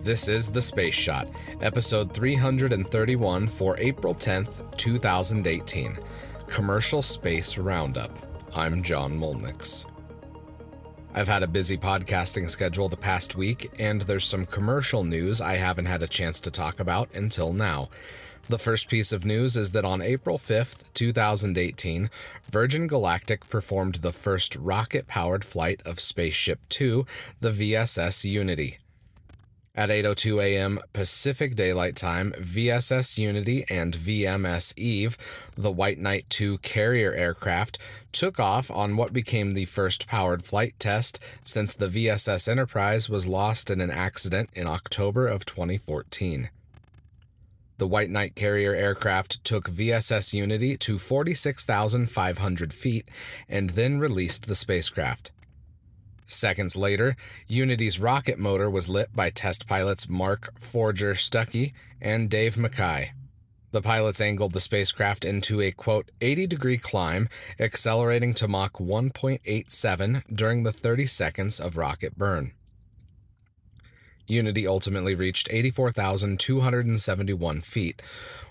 This is The Space Shot, episode 331 for April 10th, 2018. Commercial Space Roundup. I'm John Molnix. I've had a busy podcasting schedule the past week, and there's some commercial news I haven't had a chance to talk about until now. The first piece of news is that on April 5th, 2018, Virgin Galactic performed the first rocket-powered flight of Spaceship Two, the VSS Unity. At 8:02 a.m. Pacific Daylight Time, VSS Unity and VMS Eve, the White Knight II carrier aircraft, took off on what became the first powered flight test since the VSS Enterprise was lost in an accident in October of 2014. The White Knight carrier aircraft took VSS Unity to 46,500 feet and then released the spacecraft. Seconds later, Unity's rocket motor was lit by test pilots Mark Forger Stuckey and Dave MacKay. The pilots angled the spacecraft into a, quote, 80-degree climb, accelerating to Mach 1.87 during the 30 seconds of rocket burn. Unity ultimately reached 84,271 feet,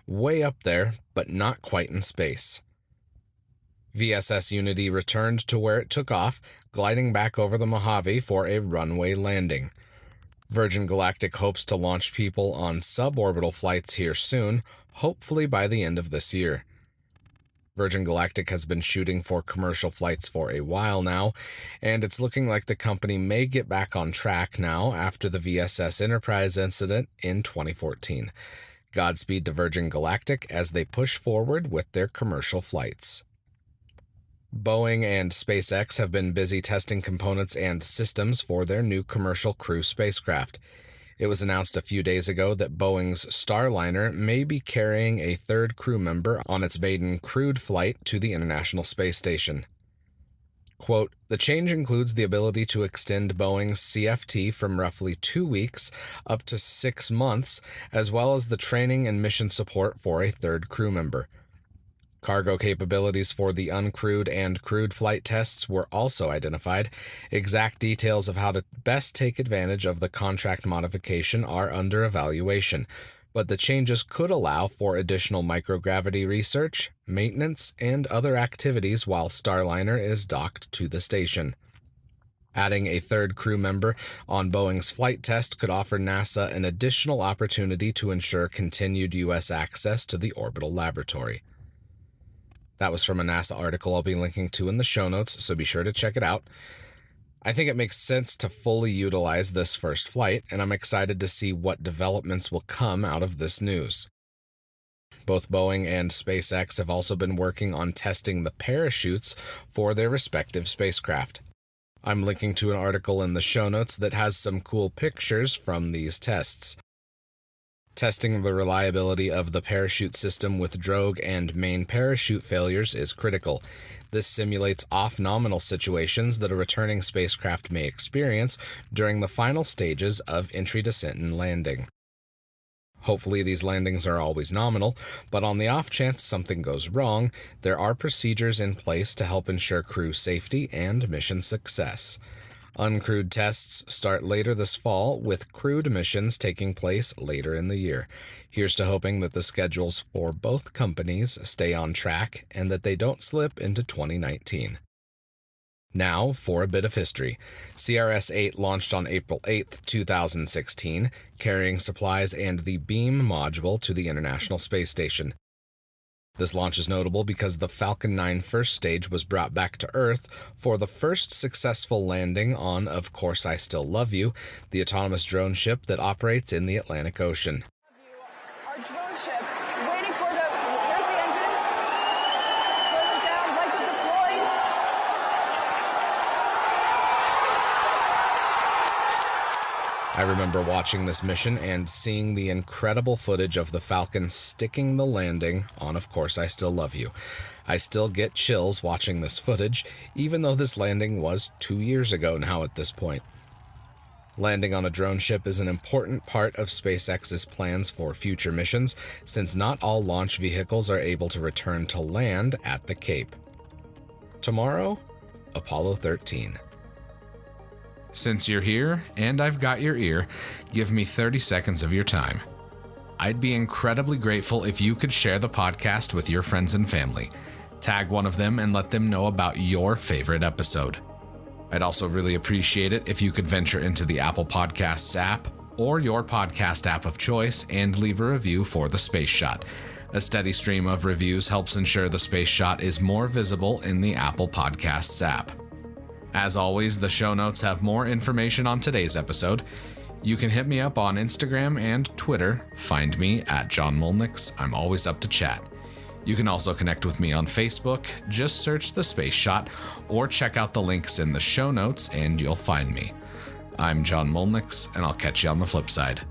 way up there, but not quite in space. VSS Unity returned to where it took off, gliding back over the Mojave for a runway landing. Virgin Galactic hopes to launch people on suborbital flights here soon, hopefully by the end of this year. Virgin Galactic has been shooting for commercial flights for a while now, and it's looking like the company may get back on track now after the VSS Enterprise incident in 2014. Godspeed to Virgin Galactic as they push forward with their commercial flights. Boeing and SpaceX have been busy testing components and systems for their new commercial crew spacecraft. It was announced a few days ago that Boeing's Starliner may be carrying a third crew member on its maiden crewed flight to the International Space Station. Quote, the change includes the ability to extend Boeing's CFT from roughly 2 weeks up to 6 months, as well as the training and mission support for a third crew member. Cargo capabilities for the uncrewed and crewed flight tests were also identified. Exact details of how to best take advantage of the contract modification are under evaluation, but the changes could allow for additional microgravity research, maintenance, and other activities while Starliner is docked to the station. Adding a third crew member on Boeing's flight test could offer NASA an additional opportunity to ensure continued U.S. access to the orbital laboratory. That was from a NASA article I'll be linking to in the show notes, so be sure to check it out. I think it makes sense to fully utilize this first flight, and I'm excited to see what developments will come out of this news. Both Boeing and SpaceX have also been working on testing the parachutes for their respective spacecraft. I'm linking to an article in the show notes that has some cool pictures from these tests. Testing the reliability of the parachute system with drogue and main parachute failures is critical. This simulates off-nominal situations that a returning spacecraft may experience during the final stages of entry, descent, and landing. Hopefully these landings are always nominal, but on the off chance something goes wrong, there are procedures in place to help ensure crew safety and mission success. Uncrewed tests start later this fall, with crewed missions taking place later in the year. Here's to hoping that the schedules for both companies stay on track and that they don't slip into 2019. Now for a bit of history. CRS-8 launched on April 8, 2016, carrying supplies and the beam module to the International Space Station. This launch is notable because the Falcon 9 first stage was brought back to Earth for the first successful landing on Of Course I Still Love You, the autonomous drone ship that operates in the Atlantic Ocean. Our drone ship, waiting for where's the engine? Slow it down, lights are deployed. I remember watching this mission and seeing the incredible footage of the Falcon sticking the landing on Of Course I Still Love You. I still get chills watching this footage, even though this landing was 2 years ago now at this point. Landing on a drone ship is an important part of SpaceX's plans for future missions, since not all launch vehicles are able to return to land at the Cape. Tomorrow, Apollo 13. Since you're here, and I've got your ear, give me 30 seconds of your time. I'd be incredibly grateful if you could share the podcast with your friends and family. Tag one of them and let them know about your favorite episode. I'd also really appreciate it if you could venture into the Apple Podcasts app or your podcast app of choice and leave a review for The Space Shot. A steady stream of reviews helps ensure The Space Shot is more visible in the Apple Podcasts app. As always, the show notes have more information on today's episode. You can hit me up on Instagram and Twitter. Find me at John Molnix. I'm always up to chat. You can also connect with me on Facebook. Just search The Space Shot or check out the links in the show notes and you'll find me. I'm John Molnix, and I'll catch you on the flip side.